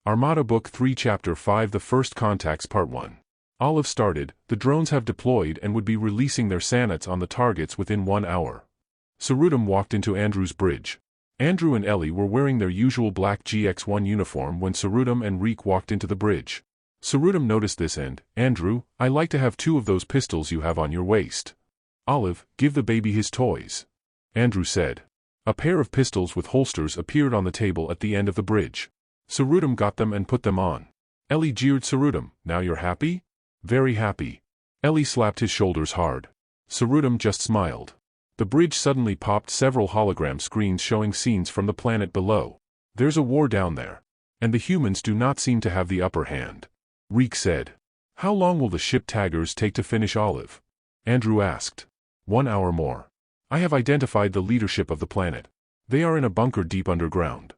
Armada Book 3 Chapter 5 The First Contacts Part 1. Olive started, the drones have deployed and would be releasing their sanets on the targets within 1 hour. Cerudum walked into Andrew's bridge. Andrew and Ellie were wearing their usual black GX1 uniform when Cerudum and Reek walked into the bridge. Cerudum noticed this and, Andrew, I like to have 2 of those pistols you have on your waist. Olive, give the baby his toys. Andrew said. A pair of pistols with holsters appeared on the table at the end of the bridge. Cerudum got them and put them on. Ellie jeered Cerudum, now you're happy? Very happy. Ellie slapped his shoulders hard. Cerudum just smiled. The bridge suddenly popped several hologram screens showing scenes from the planet below. There's a war down there. And the humans do not seem to have the upper hand. Reek said. How long will the ship taggers take to finish Olive? Andrew asked. 1 hour more. I have identified the leadership of the planet. They are in a bunker deep underground.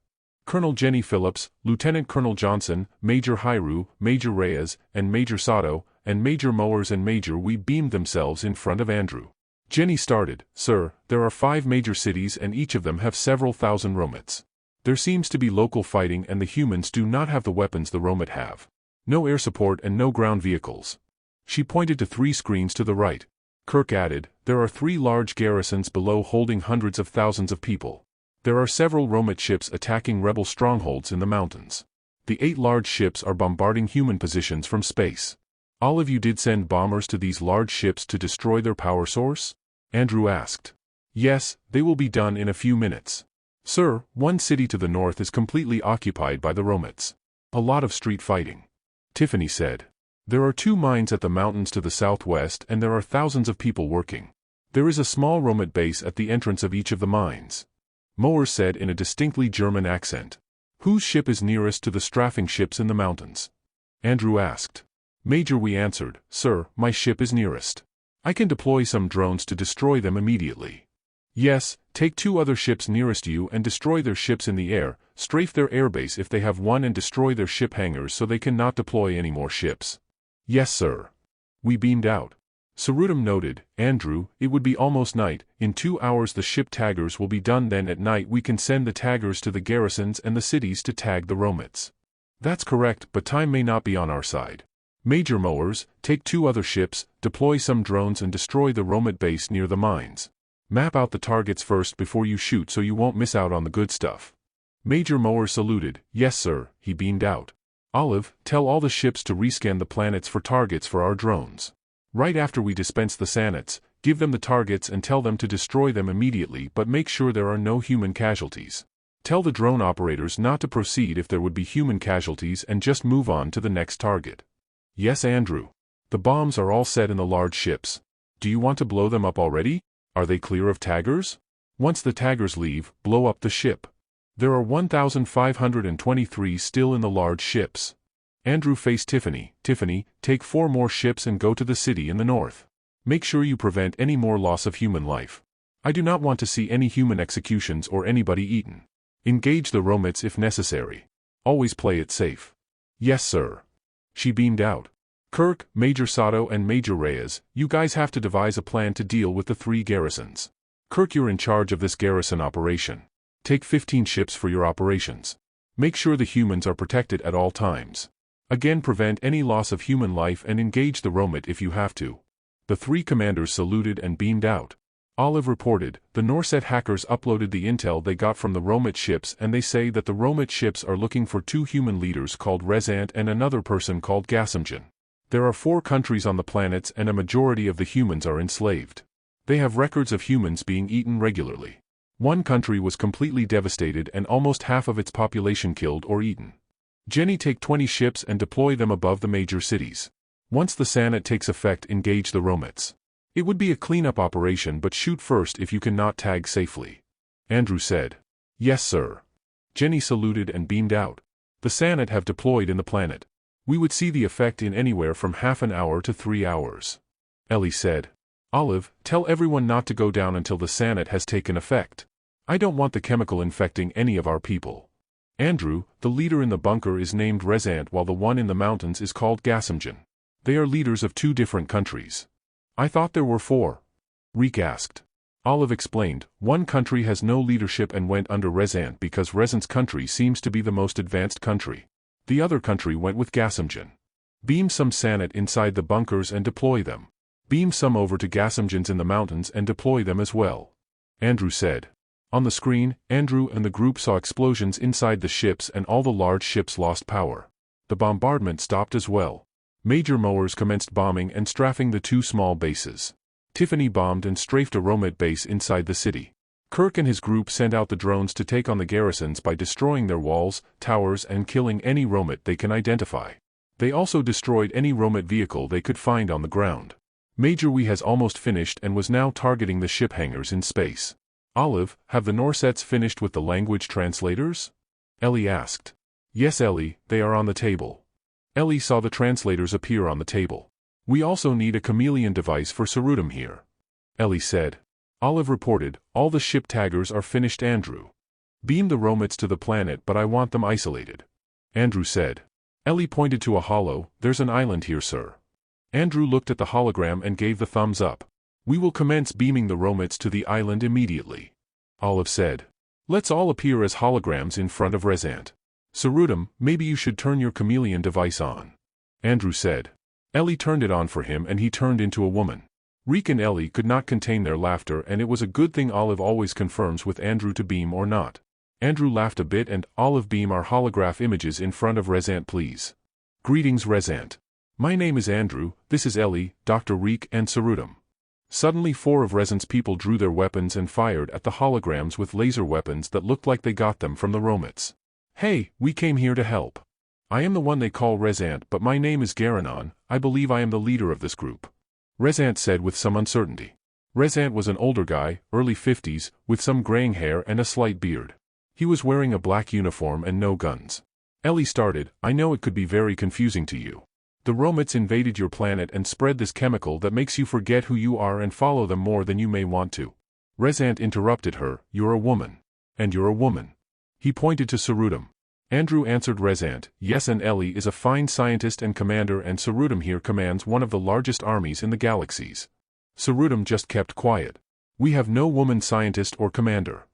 Colonel Jenny Phillips, Lieutenant Colonel Johnson, Major Hairu, Major Reyes, and Major Sato, and Major Mowers and Major Wee beamed themselves in front of Andrew. Jenny started, Sir, there are 5 major cities and each of them have several thousand Romets. There seems to be local fighting and the humans do not have the weapons the Romet have. No air support and no ground vehicles. She pointed to 3 screens to the right. Kirk added, there are 3 large garrisons below holding hundreds of thousands of people. There are several Romet ships attacking rebel strongholds in the mountains. The 8 large ships are bombarding human positions from space. All of you did send bombers to these large ships to destroy their power source? Andrew asked. Yes, they will be done in a few minutes. Sir, 1 city to the north is completely occupied by the Romets. A lot of street fighting. Tiffany said. There are 2 mines at the mountains to the southwest and there are thousands of people working. There is a small Romet base at the entrance of each of the mines. Mowers said in a distinctly German accent. Whose ship is nearest to the strafing ships in the mountains? Andrew asked. Major Wee answered, Sir, my ship is nearest. I can deploy some drones to destroy them immediately. Yes, take 2 other ships nearest you and destroy their ships in the air, strafe their airbase if they have one and destroy their ship hangars so they cannot deploy any more ships. Yes, sir. We beamed out. Cerudum noted, Andrew, it would be almost night, in 2 hours the ship taggers will be done then at night we can send the taggers to the garrisons and the cities to tag the Romets. That's correct but time may not be on our side. Major Mowers, take 2 other ships, deploy some drones and destroy the Romet base near the mines. Map out the targets first before you shoot so you won't miss out on the good stuff. Major Mowers saluted, yes sir, he beamed out. Olive, tell all the ships to rescan the planets for targets for our drones. Right after we dispense the sanets, give them the targets and tell them to destroy them immediately but make sure there are no human casualties. Tell the drone operators not to proceed if there would be human casualties and just move on to the next target. Yes, Andrew. The bombs are all set in the large ships. Do you want to blow them up already? Are they clear of taggers? Once the taggers leave, blow up the ship. There are 1,523 still in the large ships. Andrew faced Tiffany. Tiffany, take 4 more ships and go to the city in the north. Make sure you prevent any more loss of human life. I do not want to see any human executions or anybody eaten. Engage the Romets if necessary. Always play it safe. Yes, sir. She beamed out. Kirk, Major Sato and Major Reyes, you guys have to devise a plan to deal with the 3 garrisons. Kirk, you're in charge of this garrison operation. Take 15 ships for your operations. Make sure the humans are protected at all times. Again, prevent any loss of human life and engage the Romet if you have to. The 3 commanders saluted and beamed out. Olive reported, the Norset hackers uploaded the intel they got from the Romet ships and they say that the Romet ships are looking for 2 human leaders called Rezant and another person called Gasimjan. There are 4 countries on the planets and a majority of the humans are enslaved. They have records of humans being eaten regularly. 1 country was completely devastated and almost half of its population killed or eaten. Jenny, take 20 ships and deploy them above the major cities. Once the Sanet takes effect, engage the Romets. It would be a cleanup operation but shoot first if you cannot tag safely. Andrew said. Yes, sir. Jenny saluted and beamed out. The Sanet have deployed in the planet. We would see the effect in anywhere from half an hour to 3 hours. Ellie said. Olive, tell everyone not to go down until the Sanet has taken effect. I don't want the chemical infecting any of our people. Andrew, the leader in the bunker is named Rezant while the one in the mountains is called Gasimjan. They are leaders of 2 different countries. I thought there were 4. Reek asked. Olive explained, 1 country has no leadership and went under Rezant because Rezant's country seems to be the most advanced country. The other country went with Gasimjan. Beam some Sanat inside the bunkers and deploy them. Beam some over to Gasimjans in the mountains and deploy them as well. Andrew said. On the screen, Andrew and the group saw explosions inside the ships and all the large ships lost power. The bombardment stopped as well. Major mowers commenced bombing and strafing the two small bases. Tiffany bombed and strafed a Romit base inside the city. Kirk and his group sent out the drones to take on the garrisons by destroying their walls, towers and killing any Romit they can identify. They also destroyed any Romit vehicle they could find on the ground. Major Wee has almost finished and was now targeting the ship hangars in space. Olive, have the Norsets finished with the language translators? Ellie asked. Yes Ellie, they are on the table. Ellie saw the translators appear on the table. We also need a chameleon device for Sarudam here. Ellie said. Olive reported, all the ship taggers are finished Andrew. Beam the Romits to the planet but I want them isolated. Andrew said. Ellie pointed to a hollow, there's an island here sir. Andrew looked at the hologram and gave the thumbs up. We will commence beaming the Romits to the island immediately. Olive said. Let's all appear as holograms in front of Rezant. Sarudam, maybe you should turn your chameleon device on. Andrew said. Ellie turned it on for him and he turned into a woman. Reek and Ellie could not contain their laughter and it was a good thing Olive always confirms with Andrew to beam or not. Andrew laughed a bit and, Olive beam our holograph images in front of Rezant please. Greetings Rezant. My name is Andrew, this is Ellie, Dr. Reek and Sarudam. Suddenly 4 of Rezant's people drew their weapons and fired at the holograms with laser weapons that looked like they got them from the Romits. Hey, we came here to help. I am the one they call Rezant but my name is Garanon, I believe I am the leader of this group. Rezant said with some uncertainty. Rezant was an older guy, early 50s, with some graying hair and a slight beard. He was wearing a black uniform and no guns. Ellie started, I know it could be very confusing to you. The Romits invaded your planet and spread this chemical that makes you forget who you are and follow them more than you may want to. Rezant interrupted her, you're a woman. And you're a woman. He pointed to Sarudam. Andrew answered Rezant, yes and Ellie is a fine scientist and commander and Sarudam here commands one of the largest armies in the galaxies. Sarudam just kept quiet. We have no woman scientist or commander.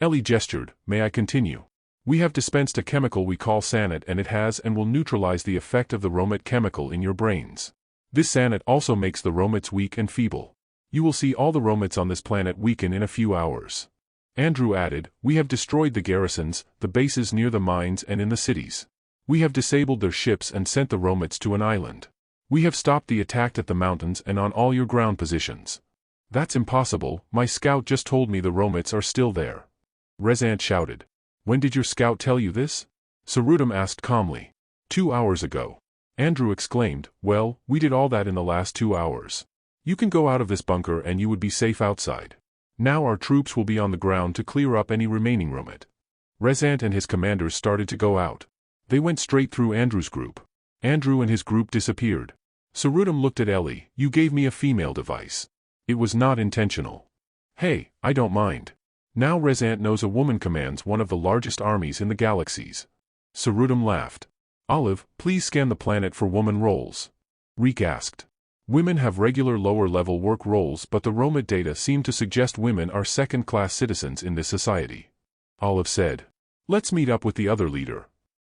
Ellie gestured, may I continue? We have dispensed a chemical we call Sanat and it has and will neutralize the effect of the Romit chemical in your brains. This Sanat also makes the Romits weak and feeble. You will see all the Romits on this planet weaken in a few hours. Andrew added, we have destroyed the garrisons, the bases near the mines and in the cities. We have disabled their ships and sent the Romits to an island. We have stopped the attack at the mountains and on all your ground positions. That's impossible, my scout just told me the Romits are still there. Rezant shouted. When did your scout tell you this? Sarudam asked calmly. 2 hours ago. Andrew exclaimed, well, we did all that in the last 2 hours. You can go out of this bunker and you would be safe outside. Now our troops will be on the ground to clear up any remaining Romit. Rezant and his commanders started to go out. They went straight through Andrew's group. Andrew and his group disappeared. Sarudam looked at Ellie, you gave me a female device. It was not intentional. Hey, I don't mind. Now Rezant knows a woman commands one of the largest armies in the galaxies. Sarudam laughed. Olive, please scan the planet for woman roles. Reek asked. Women have regular lower-level work roles but the Romit data seem to suggest women are second-class citizens in this society. Olive said. Let's meet up with the other leader.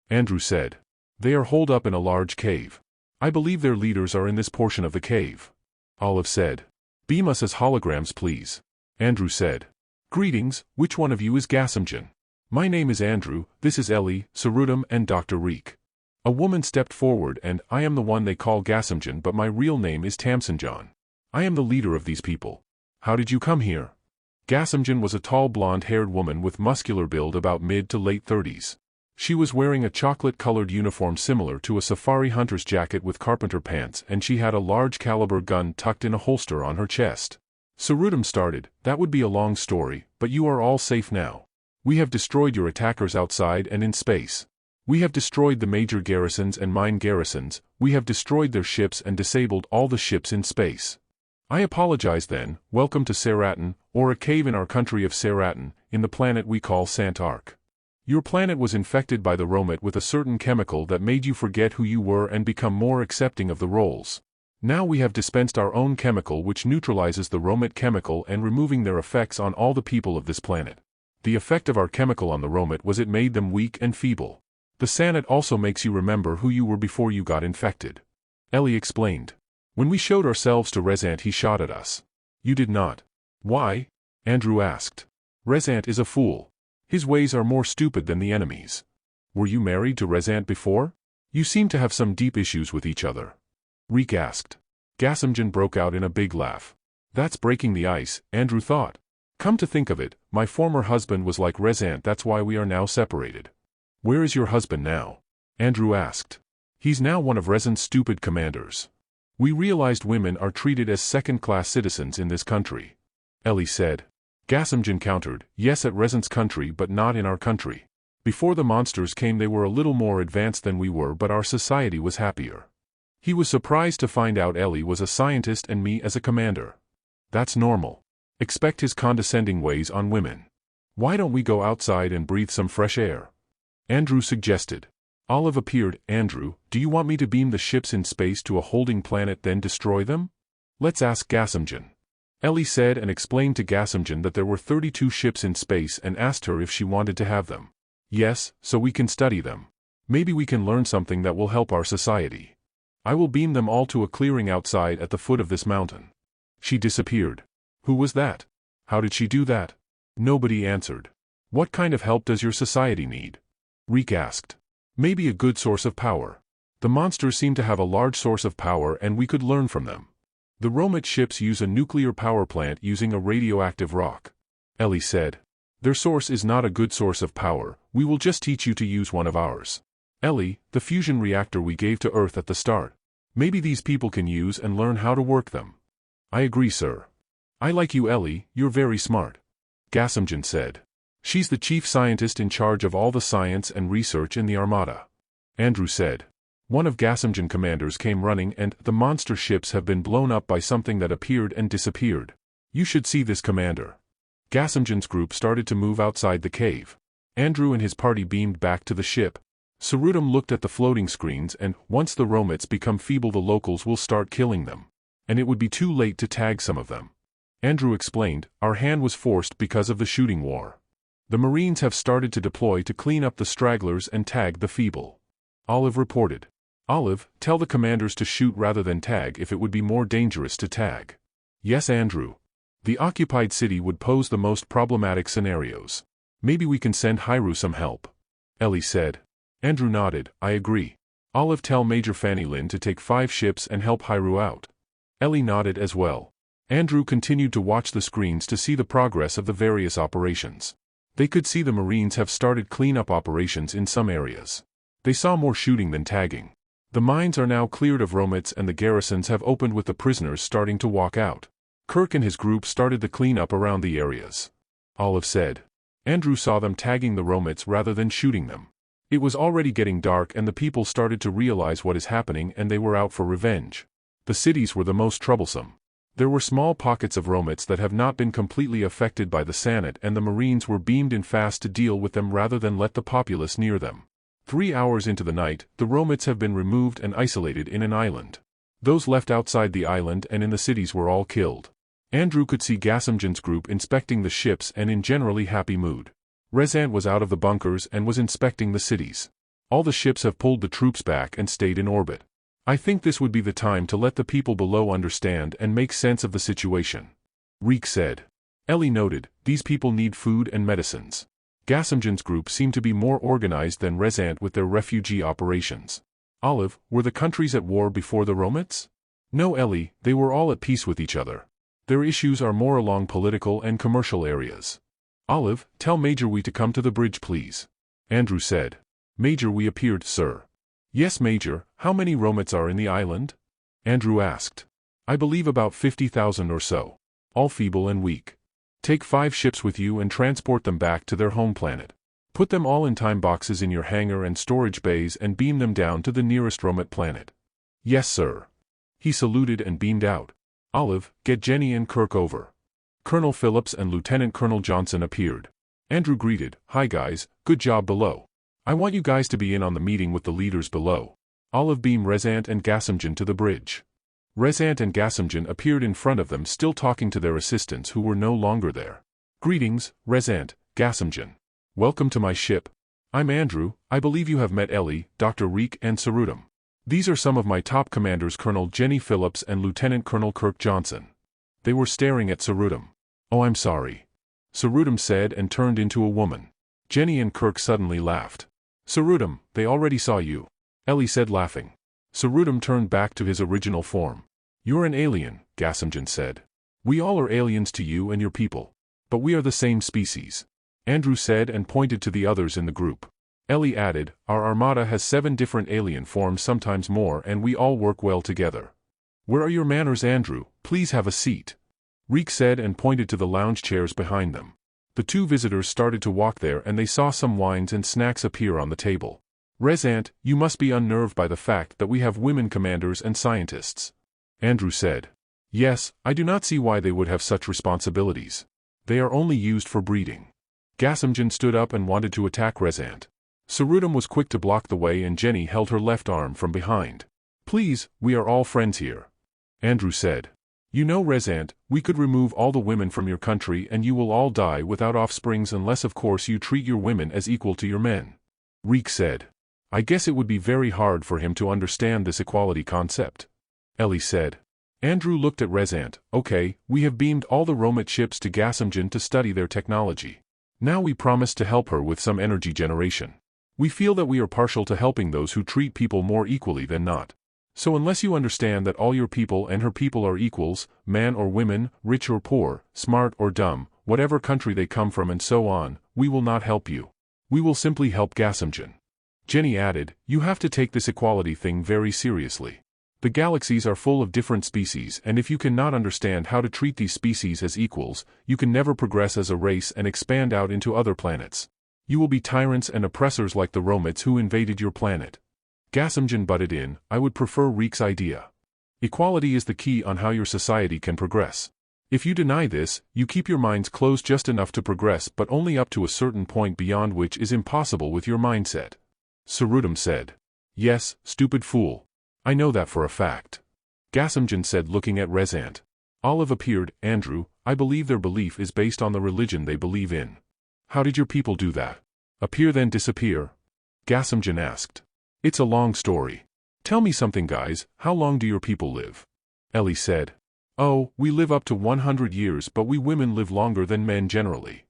Andrew said. They are holed up in a large cave. I believe their leaders are in this portion of the cave. Olive said. Beam us as holograms please. Andrew said. Greetings, which one of you is Gasimjan? My name is Andrew, this is Ellie, Sarudam and Dr. Reek. A woman stepped forward and, I am the one they call Gasimjan but my real name is Tamsinjan. I am the leader of these people. How did you come here? Gasimjan was a tall blonde-haired woman with muscular build about mid to late 30s. She was wearing a chocolate-colored uniform similar to a safari hunter's jacket with carpenter pants and she had a large-caliber gun tucked in a holster on her chest. Sarudam started, that would be a long story, but you are all safe now. We have destroyed your attackers outside and in space. We have destroyed the major garrisons and mine garrisons, we have destroyed their ships and disabled all the ships in space. I apologize then, welcome to Seratan, or a cave in our country of Seratan, in the planet we call Santark. Your planet was infected by the Romit with a certain chemical that made you forget who you were and become more accepting of the roles. Now we have dispensed our own chemical which neutralizes the Romit chemical and removing their effects on all the people of this planet. The effect of our chemical on the Romit was it made them weak and feeble. The Sanat also makes you remember who you were before you got infected. Ellie explained. When we showed ourselves to Rezant, he shot at us. You did not. Why? Andrew asked. Rezant is a fool. His ways are more stupid than the enemy's. Were you married to Rezant before? You seem to have some deep issues with each other. Reek asked. Gasimjan broke out in a big laugh. That's breaking the ice, Andrew thought. Come to think of it, my former husband was like Rezant, that's why we are now separated. Where is your husband now? Andrew asked. He's now one of Rezant's stupid commanders. We realized women are treated as second-class citizens in this country. Ellie said. Gasimjan countered, yes, at Rezant's country but not in our country. Before the monsters came they were a little more advanced than we were, but our society was happier. He was surprised to find out Ellie was a scientist and me as a commander. That's normal. Expect his condescending ways on women. Why don't we go outside and breathe some fresh air? Andrew suggested. Olive appeared. Andrew, do you want me to beam the ships in space to a holding planet then destroy them? Let's ask Gasimjan. Ellie said and explained to Gasimjan that there were 32 ships in space and asked her if she wanted to have them. Yes, so we can study them. Maybe we can learn something that will help our society. I will beam them all to a clearing outside at the foot of this mountain. She disappeared. Who was that? How did she do that? Nobody answered. What kind of help does your society need? Reek asked. Maybe a good source of power. The monsters seem to have a large source of power and we could learn from them. The Romet ships use a nuclear power plant using a radioactive rock. Ellie said. Their source is not a good source of power, we will just teach you to use one of ours. Ellie, the fusion reactor we gave to Earth at the start. Maybe these people can use and learn how to work them. I agree, sir. I like you, Ellie, you're very smart. Gasimjan said. She's the chief scientist in charge of all the science and research in the Armada. Andrew said. One of Gasimjan commanders came running and the monster ships have been blown up by something that appeared and disappeared. You should see this commander. Gasimjan's group started to move outside the cave. Andrew and his party beamed back to the ship. Sarudam looked at the floating screens and, once the Romets become feeble the locals will start killing them. And it would be too late to tag some of them. Andrew explained, our hand was forced because of the shooting war. The Marines have started to deploy to clean up the stragglers and tag the feeble. Olive reported. Olive, tell the commanders to shoot rather than tag if it would be more dangerous to tag. Yes, Andrew. The occupied city would pose the most problematic scenarios. Maybe we can send Hyru some help. Ellie said. Andrew nodded, I agree. Olive, tell Major Fanny Lin to take 5 ships and help Hyru out. Ellie nodded as well. Andrew continued to watch the screens to see the progress of the various operations. They could see the Marines have started cleanup operations in some areas. They saw more shooting than tagging. The mines are now cleared of Romets and the garrisons have opened with the prisoners starting to walk out. Kirk and his group started the cleanup around the areas. Olive said. Andrew saw them tagging the Romets rather than shooting them. It was already getting dark and the people started to realize what is happening and they were out for revenge. The cities were the most troublesome. There were small pockets of Romets that have not been completely affected by the Sanat and the Marines were beamed in fast to deal with them rather than let the populace near them. 3 hours into the night, the Romets have been removed and isolated in an island. Those left outside the island and in the cities were all killed. Andrew could see Gasimjan's group inspecting the ships and in generally happy mood. Rezant was out of the bunkers and was inspecting the cities. All the ships have pulled the troops back and stayed in orbit. I think this would be the time to let the people below understand and make sense of the situation. Reek said. Ellie noted, these people need food and medicines. Gasimjan's group seemed to be more organized than Rezant with their refugee operations. Olive, were the countries at war before the Romets? No, Ellie, they were all at peace with each other. Their issues are more along political and commercial areas. Olive, tell Major Wee to come to the bridge please. Andrew said. Major Wee appeared, sir. Yes, Major, how many Romets are in the island? Andrew asked. I believe about 50,000 or so. All feeble and weak. Take 5 ships with you and transport them back to their home planet. Put them all in time boxes in your hangar and storage bays and beam them down to the nearest Romet planet. Yes, sir. He saluted and beamed out. Olive, get Jenny and Kirk over. Colonel Phillips and Lieutenant Colonel Johnson appeared. Andrew greeted, hi guys, good job below. I want you guys to be in on the meeting with the leaders below. Olive beamed Rezant and Gasimjan to the bridge. Rezant and Gasimjan appeared in front of them still talking to their assistants who were no longer there. Greetings, Rezant, Gasimjan. Welcome to my ship. I'm Andrew. I believe you have met Ellie, Dr. Reek, and Sarudam. These are some of my top commanders, Colonel Jenny Phillips and Lieutenant Colonel Kirk Johnson. They were staring at Sarudam. Oh, I'm sorry, Sarudam said and turned into a woman. Jenny and Kirk suddenly laughed. Sarudam, they already saw you, Ellie said, laughing. Sarudam turned back to his original form. You're an alien, Gasimjan said. We all are aliens to you and your people. But we are the same species, Andrew said and pointed to the others in the group. Ellie added, our armada has 7 different alien forms, sometimes more, and we all work well together. Where are your manners, Andrew? Please have a seat, Reek said and pointed to the lounge chairs behind them. The 2 visitors started to walk there and they saw some wines and snacks appear on the table. Rezant, you must be unnerved by the fact that we have women commanders and scientists, Andrew said. Yes, I do not see why they would have such responsibilities. They are only used for breeding. Gasimjan stood up and wanted to attack Rezant. Sarudam was quick to block the way and Jenny held her left arm from behind. Please, we are all friends here, Andrew said. You know, Rezant, we could remove all the women from your country and you will all die without offsprings unless of course you treat your women as equal to your men, Reek said. I guess it would be very hard for him to understand this equality concept, Ellie said. Andrew looked at Rezant. Okay, we have beamed all the Romet ships to Gasimjan to study their technology. Now we promise to help her with some energy generation. We feel that we are partial to helping those who treat people more equally than not. So unless you understand that all your people and her people are equals, man or women, rich or poor, smart or dumb, whatever country they come from and so on, we will not help you. We will simply help Gasimjan. Jenny added, you have to take this equality thing very seriously. The galaxies are full of different species and if you cannot understand how to treat these species as equals, you can never progress as a race and expand out into other planets. You will be tyrants and oppressors like the Romets who invaded your planet. Gasimjan butted in, I would prefer Reek's idea. Equality is the key on how your society can progress. If you deny this, you keep your minds closed just enough to progress but only up to a certain point beyond which is impossible with your mindset, Sarudam said. Yes, stupid fool. I know that for a fact, Gasimjan said, looking at Rezant. Olive appeared. Andrew, I believe their belief is based on the religion they believe in. How did your people do that? Appear then disappear? Gasimjan asked. It's a long story. Tell me something, guys, how long do your people live? Ellie said. Oh, we live up to 100 years but we women live longer than men generally.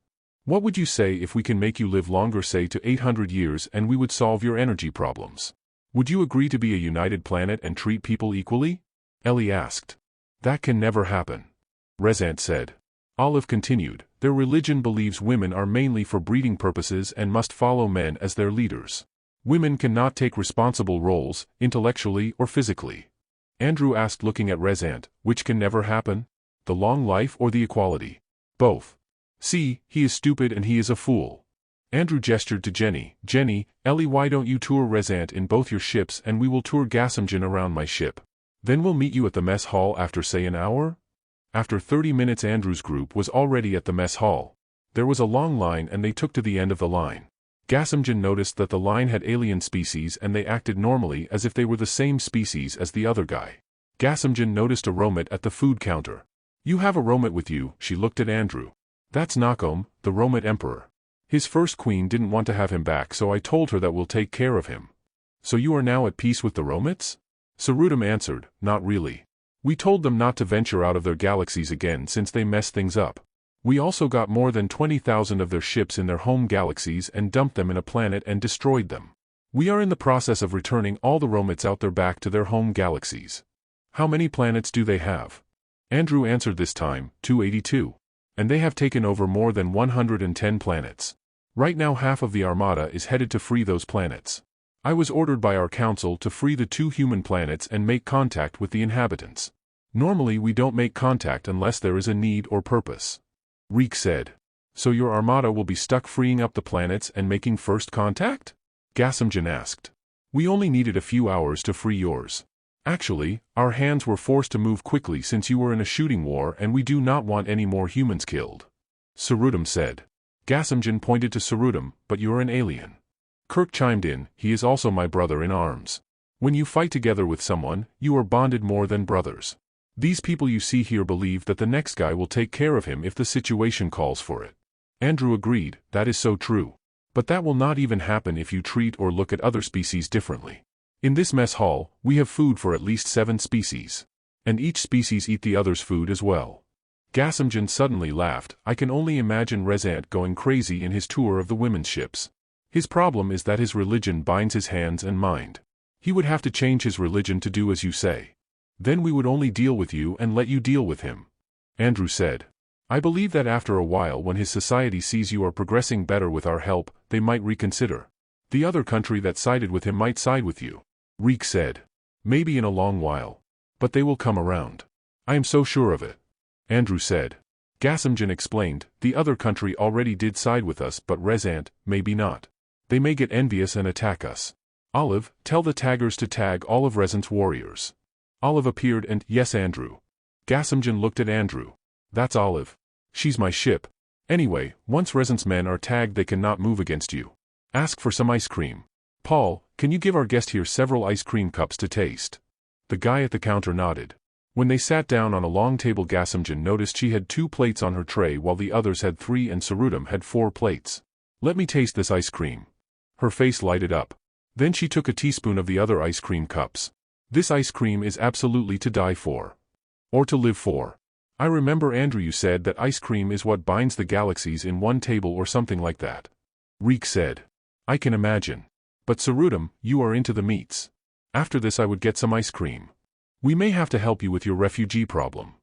What would you say if we can make you live longer, say to 800 years, and we would solve your energy problems? Would you agree to be a united planet and treat people equally? Ellie asked. That can never happen, Rezant said. Olive continued, their religion believes women are mainly for breeding purposes and must follow men as their leaders. Women cannot take responsible roles, intellectually or physically. Andrew asked, looking at Rezant, which can never happen? The long life or the equality? Both. See, he is stupid and he is a fool. Andrew gestured to Jenny. Jenny, Ellie, why don't you tour Rezant in both your ships and we will tour Gasimjan around my ship. Then we'll meet you at the mess hall after say an hour? After 30 minutes Andrew's group was already at the mess hall. There was a long line and they took to the end of the line. Gasimjan noticed that the line had alien species and they acted normally as if they were the same species as the other guy. Gasimjan noticed a Romet at the food counter. You have a Romet with you, she looked at Andrew. That's Nakom, the Romet emperor. His first queen didn't want to have him back so I told her that we'll take care of him. So you are now at peace with the Romets? Sarudam answered, not really. We told them not to venture out of their galaxies again since they messed things up. We also got more than 20,000 of their ships in their home galaxies and dumped them in a planet and destroyed them. We are in the process of returning all the Romets out there back to their home galaxies. How many planets do they have? Andrew answered this time, 282. And they have taken over more than 110 planets. Right now half of the Armada is headed to free those planets. I was ordered by our council to free the 2 human planets and make contact with the inhabitants. Normally we don't make contact unless there is a need or purpose. Reek said. So your Armada will be stuck freeing up the planets and making first contact? Gasimjan asked. We only needed a few hours to free yours. Actually, our hands were forced to move quickly since you were in a shooting war and we do not want any more humans killed, Sarudam said. Gasimjan pointed to Sarudam, but you're an alien. Kirk chimed in, he is also my brother in arms. When you fight together with someone, you are bonded more than brothers. These people you see here believe that the next guy will take care of him if the situation calls for it. Andrew agreed, that is so true. But that will not even happen if you treat or look at other species differently. In this mess hall, we have food for at least 7 species. And each species eat the other's food as well. Gasimjan suddenly laughed. I can only imagine Rezant going crazy in his tour of the women's ships. His problem is that his religion binds his hands and mind. He would have to change his religion to do as you say. Then we would only deal with you and let you deal with him. Andrew said. I believe that after a while, when his society sees you are progressing better with our help, they might reconsider. The other country that sided with him might side with you. Reek said. Maybe in a long while. But they will come around. I am so sure of it. Andrew said. Gasimjan explained, the other country already did side with us, but Rezant, maybe not. They may get envious and attack us. Olive, tell the taggers to tag all of Rezant's warriors. Olive appeared and, yes Andrew. Gasimjan looked at Andrew. That's Olive. She's my ship. Anyway, once Rezant's men are tagged they cannot move against you. Ask for some ice cream. Paul, can you give our guest here several ice cream cups to taste? The guy at the counter nodded. When they sat down on a long table, Gasimjan noticed she had 2 plates on her tray while the others had 3 and Sarudam had 4 plates. Let me taste this ice cream. Her face lighted up. Then she took a teaspoon of the other ice cream cups. This ice cream is absolutely to die for. Or to live for. I remember Andrew you said that ice cream is what binds the galaxies in one table or something like that. Reek said. I can imagine. But Sarudam, you are into the meats. After this I would get some ice cream. We may have to help you with your refugee problem.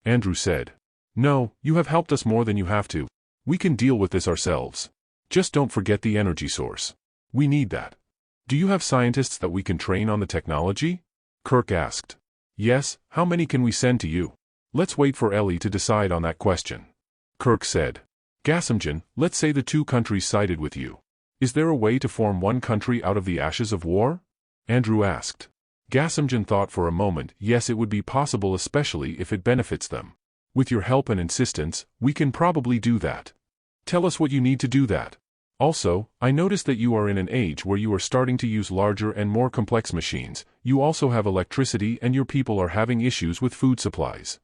Andrew said. No, you have helped us more than you have to. We can deal with this ourselves. Just don't forget the energy source. We need that. Do you have scientists that we can train on the technology? Kirk asked. Yes, how many can we send to you? Let's wait for Ellie to decide on that question. Kirk said. Gasimjan, let's say the 2 countries sided with you. Is there a way to form one country out of the ashes of war? Andrew asked. Gasimjan thought for a moment. Yes, it would be possible, especially if it benefits them. With your help and insistence, we can probably do that. Tell us what you need to do that. Also, I noticed that you are in an age where you are starting to use larger and more complex machines. You also have electricity and your people are having issues with food supplies.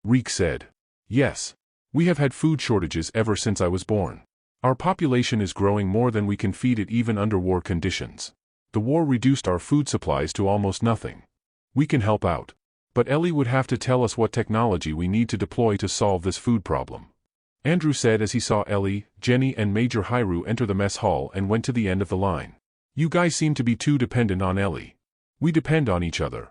Reek said. Yes. We have had food shortages ever since I was born. Our population is growing more than we can feed it even under war conditions. The war reduced our food supplies to almost nothing. We can help out. But Ellie would have to tell us what technology we need to deploy to solve this food problem. Andrew said as he saw Ellie, Jenny and Major Hyru enter the mess hall and went to the end of the line. You guys seem to be too dependent on Ellie. We depend on each other.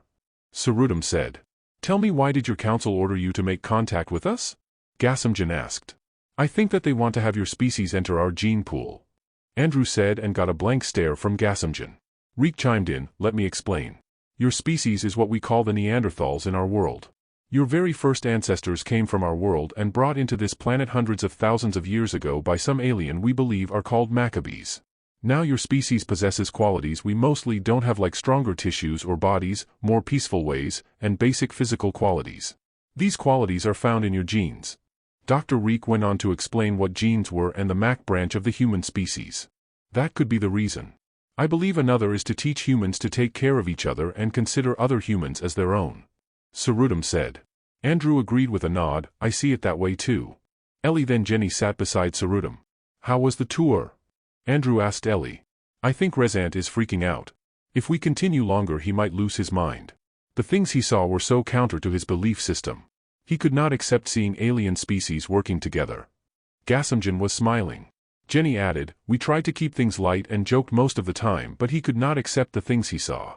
Sarudam said. Tell me, why did your council order you to make contact with us? Gasimjan asked. I think that they want to have your species enter our gene pool. Andrew said and got a blank stare from Gasimjan. Reek chimed in, let me explain. Your species is what we call the Neanderthals in our world. Your very first ancestors came from our world and brought into this planet hundreds of thousands of years ago by some alien we believe are called Maccabees. Now your species possesses qualities we mostly don't have, like stronger tissues or bodies, more peaceful ways, and basic physical qualities. These qualities are found in your genes. Dr. Reek went on to explain what genes were and the Mac branch of the human species. That could be the reason. I believe another is to teach humans to take care of each other and consider other humans as their own. Sarudam said. Andrew agreed with a nod. I see it that way too. Ellie then Jenny sat beside Sarudam. How was the tour? Andrew asked Ellie. I think Rezant is freaking out. If we continue longer he might lose his mind. The things he saw were so counter to his belief system. He could not accept seeing alien species working together. Gasimjan was smiling. Jenny added, we tried to keep things light and joked most of the time, but he could not accept the things he saw.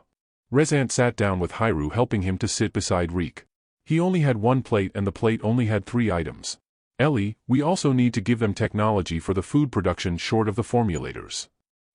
Rezant sat down with Hyru helping him to sit beside Reek. He only had 1 plate and the plate only had 3 items. Ellie, we also need to give them technology for the food production short of the formulators.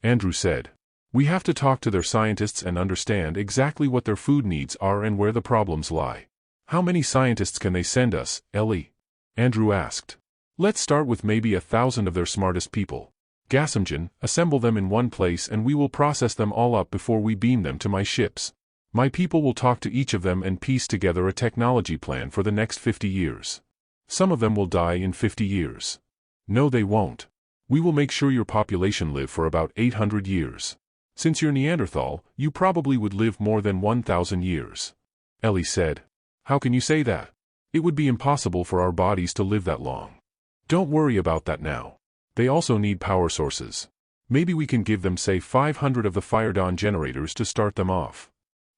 Andrew said. We have to talk to their scientists and understand exactly what their food needs are and where the problems lie. How many scientists can they send us, Ellie? Andrew asked. Let's start with maybe 1,000 of their smartest people. Gasimjan, assemble them in one place and we will process them all up before we beam them to my ships. My people will talk to each of them and piece together a technology plan for the next 50 years. Some of them will die in 50 years. No, they won't. We will make sure your population live for about 800 years. Since you're Neanderthal, you probably would live more than 1,000 years. Ellie said. How can you say that? It would be impossible for our bodies to live that long. Don't worry about that now. They also need power sources. Maybe we can give them say 500 of the fire dawn generators to start them off.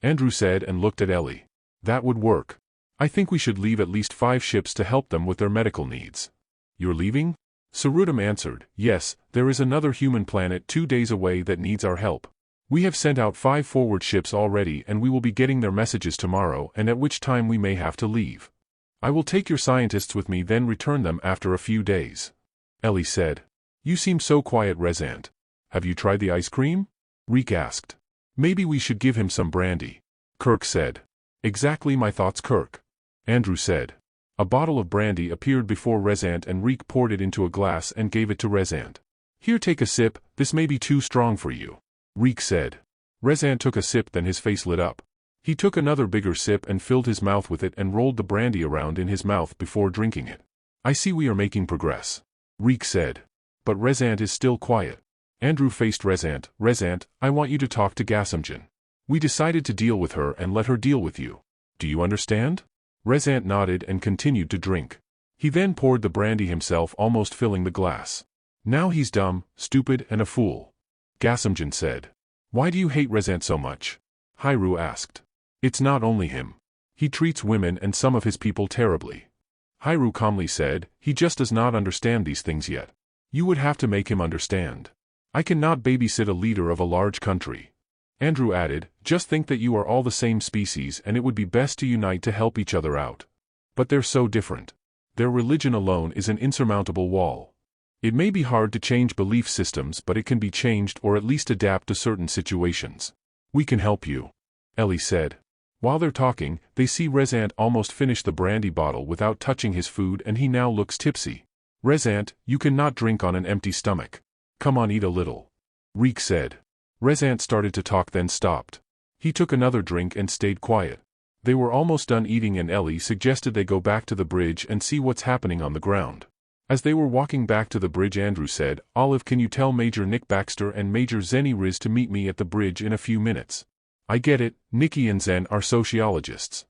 Andrew said and looked at Ellie. That would work. I think we should leave at least 5 ships to help them with their medical needs. You're leaving? Sarudam answered, yes, there is another human planet 2 days away that needs our help. We have sent out 5 forward ships already and we will be getting their messages tomorrow, and at which time we may have to leave. I will take your scientists with me, then return them after a few days. Ellie said. You seem so quiet, Rezant. Have you tried the ice cream? Reek asked. Maybe we should give him some brandy. Kirk said. Exactly my thoughts, Kirk. Andrew said. A bottle of brandy appeared before Rezant and Reek poured it into a glass and gave it to Rezant. Here, take a sip, this may be too strong for you. Reek said. Rezant took a sip, then his face lit up. He took another bigger sip and filled his mouth with it and rolled the brandy around in his mouth before drinking it. I see we are making progress. Reek said. But Rezant is still quiet. Andrew faced Rezant. Rezant, I want you to talk to Gasimjan. We decided to deal with her and let her deal with you. Do you understand? Rezant nodded and continued to drink. He then poured the brandy himself, almost filling the glass. Now he's dumb, stupid, and a fool. Gasimjan said. Why do you hate Rezant so much? Hyru asked. It's not only him. He treats women and some of his people terribly. Hyru calmly said, he just does not understand these things yet. You would have to make him understand. I cannot babysit a leader of a large country. Andrew added, just think that you are all the same species and it would be best to unite to help each other out. But they're so different. Their religion alone is an insurmountable wall. It may be hard to change belief systems, but it can be changed or at least adapt to certain situations. We can help you. Ellie said. While they're talking, they see Rezant almost finish the brandy bottle without touching his food and he now looks tipsy. Rezant, you cannot drink on an empty stomach. Come on, eat a little. Reek said. Rezant started to talk then stopped. He took another drink and stayed quiet. They were almost done eating and Ellie suggested they go back to the bridge and see what's happening on the ground. As they were walking back to the bridge, Andrew said, Olive, can you tell Major Nick Baxter and Major Zenny Riz to meet me at the bridge in a few minutes? I get it, Nikki and Zen are sociologists.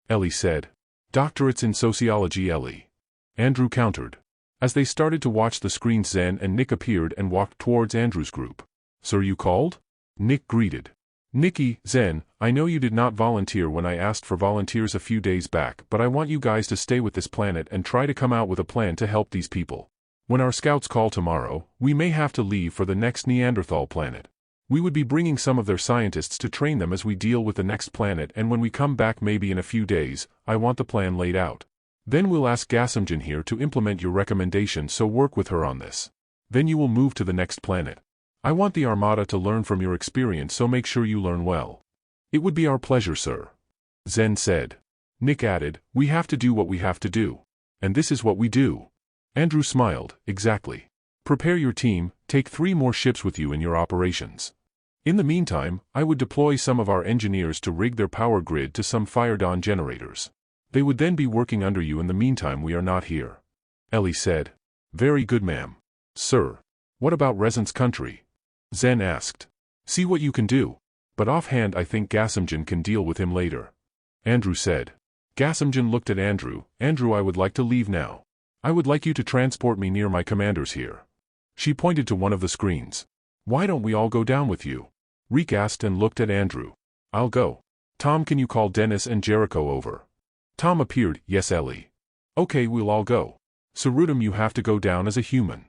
Ellie said. Doctorates in sociology, Ellie. Andrew countered. As they started to watch the screens, Zen and Nick appeared and walked towards Andrew's group. Sir, you called? Nick greeted. Nikki, Zen, I know you did not volunteer when I asked for volunteers a few days back, but I want you guys to stay with this planet and try to come out with a plan to help these people. When our scouts call tomorrow, we may have to leave for the next Neanderthal planet. We would be bringing some of their scientists to train them as we deal with the next planet, and when we come back maybe in a few days, I want the plan laid out. Then we'll ask Gasimjan here to implement your recommendation, so work with her on this. Then you will move to the next planet. I want the Armada to learn from your experience, so make sure you learn well. It would be our pleasure, sir. Zen said. Nick added, we have to do what we have to do. And this is what we do. Andrew smiled, exactly. Prepare your team, take 3 more ships with you in your operations. In the meantime, I would deploy some of our engineers to rig their power grid to some fire dawn generators. They would then be working under you in the meantime we are not here. Ellie said. Very good, ma'am. Sir. What about Rezant's country? Zen asked. See what you can do. But offhand I think Gasimjan can deal with him later. Andrew said. Gasimjan looked at Andrew. Andrew, I would like to leave now. I would like you to transport me near my commanders here. She pointed to one of the screens. Why don't we all go down with you? Reek asked and looked at Andrew. I'll go. Tom, can you call Dennis and Jericho over? Tom appeared. Yes, Ellie. Okay, we'll all go. Sarudam, you have to go down as a human.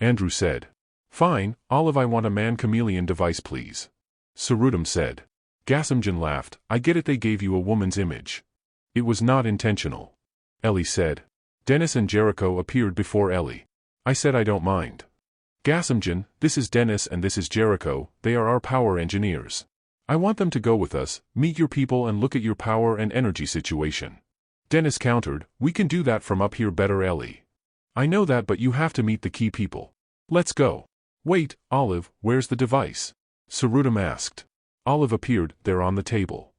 Andrew said. Fine, Olive, I want a man-chameleon device, please. Sarudam said. Gasimjan laughed. I get it, they gave you a woman's image. It was not intentional. Ellie said. Dennis and Jericho appeared before Ellie. I said I don't mind. Gasimjan, this is Dennis and this is Jericho, they are our power engineers. I want them to go with us, meet your people and look at your power and energy situation. Dennis countered, we can do that from up here better, Ellie. I know that, but you have to meet the key people. Let's go. Wait, Olive, where's the device? Sarudam asked. Olive appeared, there on the table.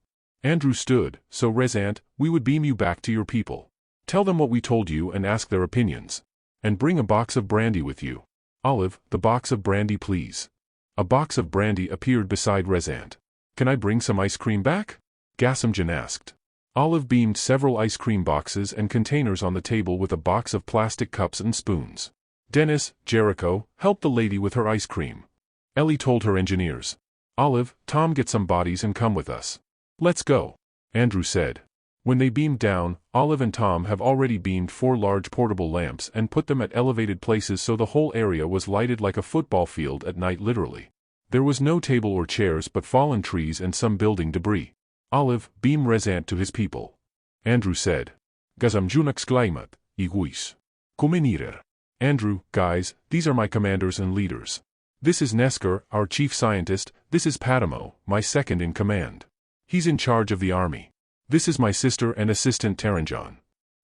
Andrew stood, so Rezant, we would beam you back to your people. Tell them what we told you and ask their opinions. And bring a box of brandy with you. Olive, the box of brandy, please. A box of brandy appeared beside Rezant. Can I bring some ice cream back? Gasimjan asked. Olive beamed several ice cream boxes and containers on the table with a box of plastic cups and spoons. Dennis, Jericho, help the lady with her ice cream. Ellie told her engineers. Olive, Tom, get some bodies and come with us. Let's go, Andrew said. When they beamed down, Olive and Tom have already beamed 4 large portable lamps and put them at elevated places so the whole area was lighted like a football field at night literally. There was no table or chairs but fallen trees and some building debris. Olive, beam Resant to his people. Andrew said. Gazamjunak sklaimat, iguis. Kumenirer. Andrew, guys, these are my commanders and leaders. This is Nesker, our chief scientist, this is Padamo, my second in command. He's in charge of the army. This is my sister and assistant Taranjan.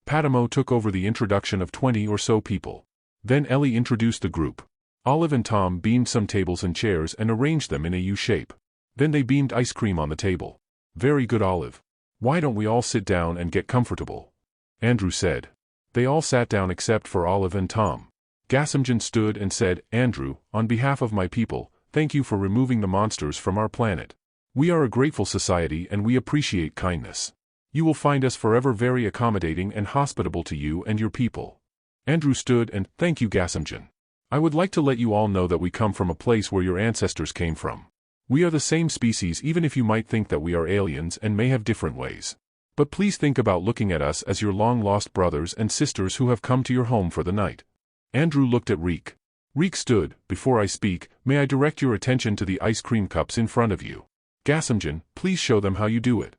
Padamo took over the introduction of 20 or so people. Then Ellie introduced the group. Olive and Tom beamed some tables and chairs and arranged them in a U shape. Then they beamed ice cream on the table. Very good, Olive. Why don't we all sit down and get comfortable? Andrew said. They all sat down except for Olive and Tom. Gasamjan stood and said, Andrew, on behalf of my people, thank you for removing the monsters from our planet. We are a grateful society and we appreciate kindness. You will find us forever very accommodating and hospitable to you and your people. Andrew stood and, thank you, Gasamjan. I would like to let you all know that we come from a place where your ancestors came from. We are the same species even if you might think that we are aliens and may have different ways. But please think about looking at us as your long-lost brothers and sisters who have come to your home for the night. Andrew looked at Reek. Reek stood, before I speak, may I direct your attention to the ice cream cups in front of you. Gasamjan, please show them how you do it.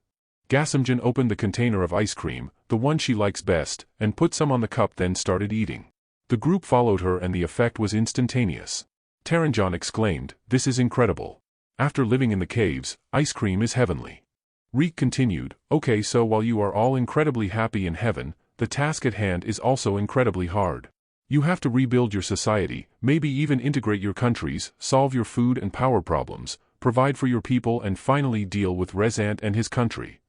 Gasamjan opened the container of ice cream, the one she likes best, and put some on the cup then started eating. The group followed her and the effect was instantaneous. Taranjan exclaimed, this is incredible. After living in the caves, ice cream is heavenly. Reek continued, okay, so while you are all incredibly happy in heaven, the task at hand is also incredibly hard. You have to rebuild your society, maybe even integrate your countries, solve your food and power problems, provide for your people and finally deal with Resant and his country.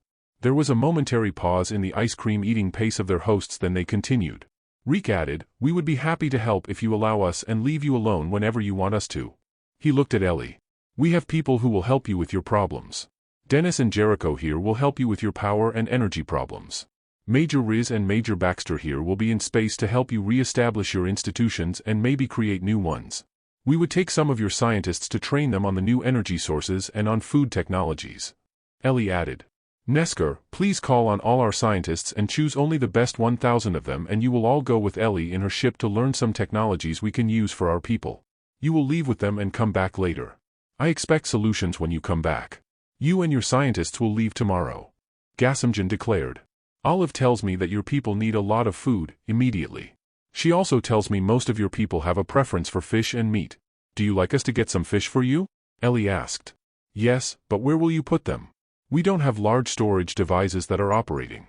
There was a momentary pause in the ice cream eating pace of their hosts, then they continued. Reek added, we would be happy to help if you allow us and leave you alone whenever you want us to. He looked at Ellie. We have people who will help you with your problems. Dennis and Jericho here will help you with your power and energy problems. Major Riz and Major Baxter here will be in space to help you re-establish your institutions and maybe create new ones. We would take some of your scientists to train them on the new energy sources and on food technologies. Ellie added. Nesker, please call on all our scientists and choose only the best 1,000 of them and you will all go with Ellie in her ship to learn some technologies we can use for our people. You will leave with them and come back later. I expect solutions when you come back. You and your scientists will leave tomorrow. Gasamjan declared. Olive tells me that your people need a lot of food, immediately. She also tells me most of your people have a preference for fish and meat. Do you like us to get some fish for you? Ellie asked. Yes, but where will you put them? We don't have large storage devices that are operating.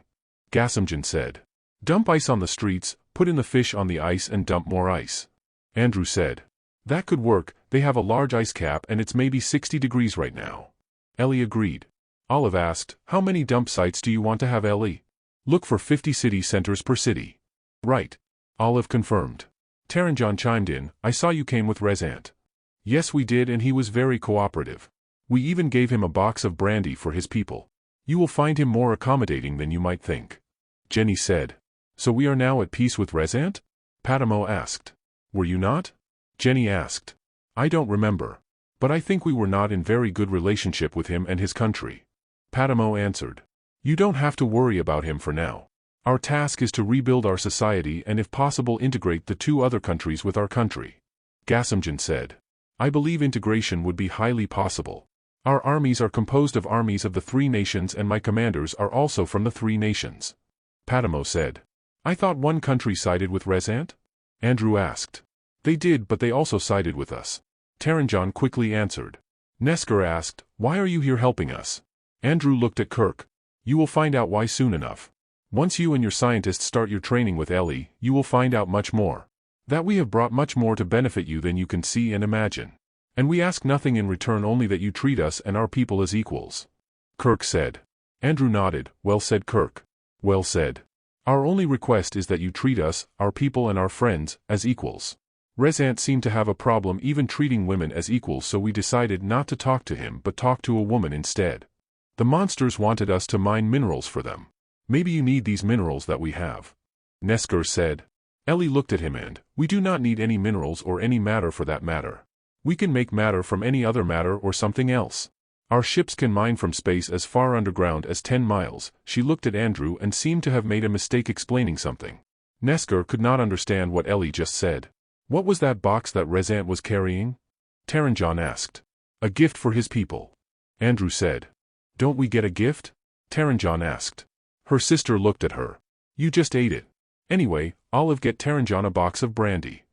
Gasamjan said. Dump ice on the streets, put in the fish on the ice and dump more ice. Andrew said. That could work, they have a large ice cap and it's maybe 60 degrees right now. Ellie agreed. Olive asked, how many dump sites do you want to have, Ellie? Look for 50 city centers per city. Right. Olive confirmed. Taranjan chimed in, I saw you came with Resant. Yes we did and he was very cooperative. We even gave him a box of brandy for his people. You will find him more accommodating than you might think. Jenny said. So we are now at peace with Resant? Padamo asked. Were you not? Jenny asked. I don't remember. But I think we were not in very good relationship with him and his country. Padamo answered. You don't have to worry about him for now. Our task is to rebuild our society and if possible integrate the 2 other countries with our country. Gasamjan said. I believe integration would be highly possible. Our armies are composed of armies of the 3 nations and my commanders are also from the 3 nations. Padamo said. I thought one country sided with Resant? Andrew asked. They did but they also sided with us. Taranjan quickly answered. Nesker asked, why are you here helping us? Andrew looked at Kirk. You will find out why soon enough. Once you and your scientists start your training with Ellie, you will find out much more. That we have brought much more to benefit you than you can see and imagine. And we ask nothing in return, only that you treat us and our people as equals. Kirk said. Andrew nodded. Well said, Kirk. Well said. Our only request is that you treat us, our people and our friends, as equals. Resant seemed to have a problem even treating women as equals, so we decided not to talk to him but talk to a woman instead. The monsters wanted us to mine minerals for them. Maybe you need these minerals that we have. Nesker said. Ellie looked at him and, we do not need any minerals or any matter for that matter. We can make matter from any other matter or something else. Our ships can mine from space as far underground as 10 miles. She looked at Andrew and seemed to have made a mistake explaining something. Nesker could not understand what Ellie just said. What was that box that Rezant was carrying? Taranjan asked. A gift for his people. Andrew said. Don't we get a gift? Taranjan asked. Her sister looked at her. You just ate it. Anyway, Olive, get Taranjan a box of brandy.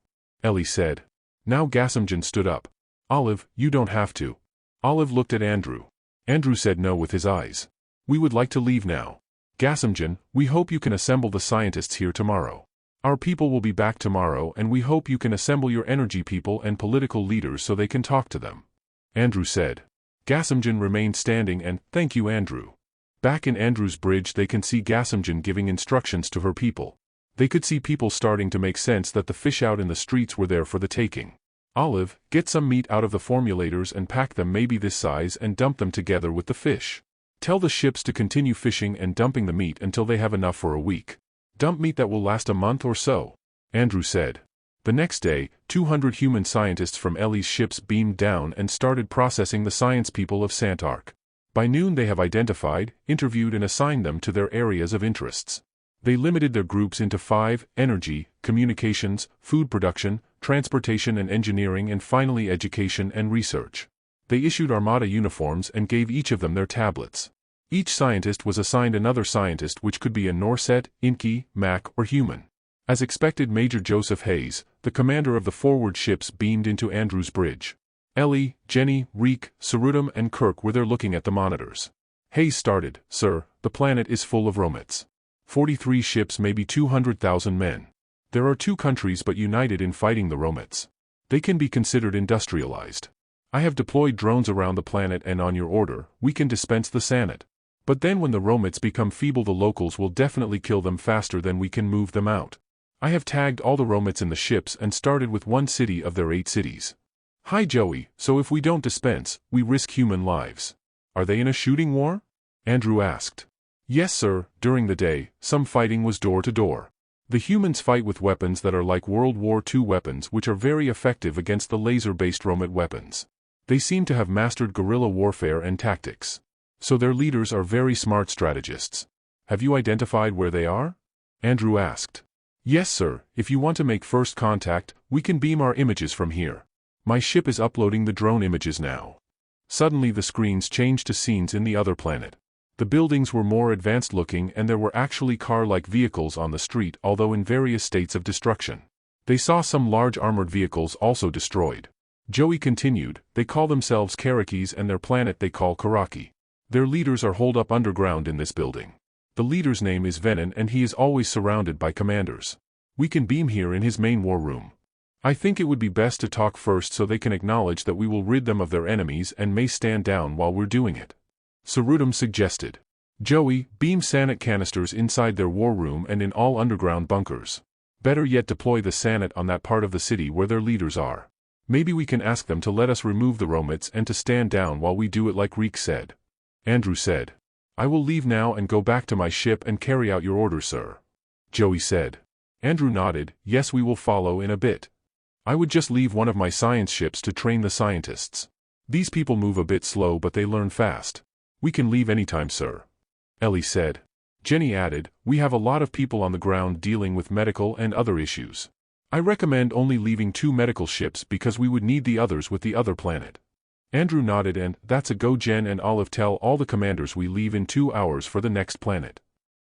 Ellie said. Now Gasimjan stood up. Olive, you don't have to. Olive looked at Andrew. Andrew said no with his eyes. We would like to leave now. Gasimjan, we hope you can assemble the scientists here tomorrow. Our people will be back tomorrow and we hope you can assemble your energy people and political leaders so they can talk to them. Andrew said. Gasimjan remained standing and, thank you Andrew. Back in Andrew's bridge they can see Gasimjan giving instructions to her people. They could see people starting to make sense that the fish out in the streets were there for the taking. Olive, get some meat out of the formulators and pack them maybe this size and dump them together with the fish. Tell the ships to continue fishing and dumping the meat until they have enough for a week. Dump meat that will last a month or so. Andrew said. The next day, 200 human scientists from Ellie's ships beamed down and started processing the science people of Santark. By noon they have identified, interviewed and assigned them to their areas of interests. They limited their groups into 5, energy, communications, food production, transportation and engineering and finally education and research. They issued Armada uniforms and gave each of them their tablets. Each scientist was assigned another scientist which could be a Norset, Inky, Mac or human. As expected, Major Joseph Hayes, the commander of the forward ships, beamed into Andrew's bridge. Ellie, Jenny, Reek, Sarudam and Kirk were there looking at the monitors. Hayes started, Sir, the planet is full of Romets. 43 ships, maybe 200,000 men. There are 2 countries but united in fighting the Romets. They can be considered industrialized. I have deployed drones around the planet and on your order, we can dispense the Sanat. But then when the Romets become feeble the locals will definitely kill them faster than we can move them out. I have tagged all the Romets in the ships and started with 1 city of their 8 cities. Hi Joey, so if we don't dispense, we risk human lives. Are they in a shooting war? Andrew asked. Yes sir, during the day, some fighting was door to door. The humans fight with weapons that are like World War II weapons which are very effective against the laser-based Romet weapons. They seem to have mastered guerrilla warfare and tactics. So their leaders are very smart strategists. Have you identified where they are? Andrew asked. Yes sir, if you want to make first contact, we can beam our images from here. My ship is uploading the drone images now. Suddenly the screens changed to scenes in the other planet. The buildings were more advanced looking and there were actually car-like vehicles on the street although in various states of destruction. They saw some large armored vehicles also destroyed. Joey continued, they call themselves Karakis and their planet they call Karaki. Their leaders are holed up underground in this building. The leader's name is Venom and he is always surrounded by commanders. We can beam here in his main war room. I think it would be best to talk first so they can acknowledge that we will rid them of their enemies and may stand down while we're doing it. Sarudam suggested. Joey, beam Sanat canisters inside their war room and in all underground bunkers. Better yet, deploy the Sanat on that part of the city where their leaders are. Maybe we can ask them to let us remove the Romets and to stand down while we do it like Reek said. Andrew said. I will leave now and go back to my ship and carry out your orders, sir. Joey said. Andrew nodded, yes, we will follow in a bit. I would just leave one of my science ships to train the scientists. These people move a bit slow but they learn fast. We can leave anytime, sir. Ellie said. Jenny added, we have a lot of people on the ground dealing with medical and other issues. I recommend only leaving 2 medical ships because we would need the others with the other planet. Andrew nodded and, that's a go. Jen and Olive, tell all the commanders we leave in 2 hours for the next planet.